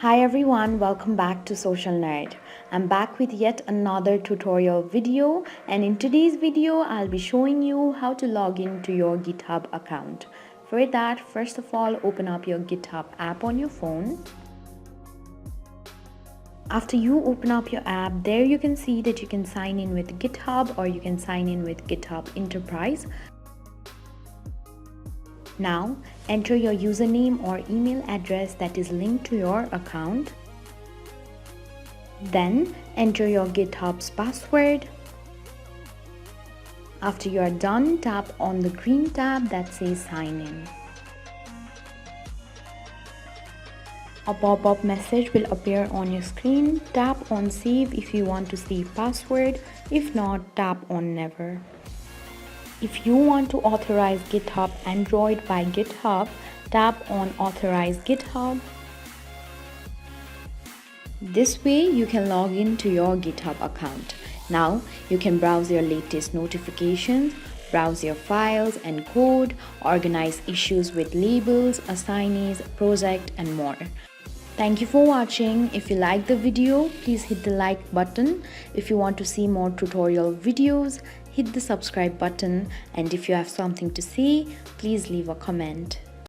Hi everyone, welcome back to Social Nerd. I'm back with yet another tutorial video, and in today's video I'll be showing you how to log into your GitHub account. For that, first of all, open up your GitHub app on your phone. After you open up your app, there you can see that you can sign in with GitHub or you can sign in with GitHub Enterprise. Now, enter your username or email address that is linked to your account. Then, enter your GitHub's password. After you are done, tap on the green tab that says Sign In. A pop-up message will appear on your screen. Tap on Save if you want to save password. If not, tap on Never. If you want to authorize GitHub Android by GitHub, tap on Authorize GitHub. This way you can log into your GitHub account. Now you can browse your latest notifications, browse your files and code, organize issues with labels, assignees, project and more. Thank you for watching. If you like the video, please hit the like button. If you want to see more tutorial videos, hit the subscribe button, and if you have something to say, please leave a comment.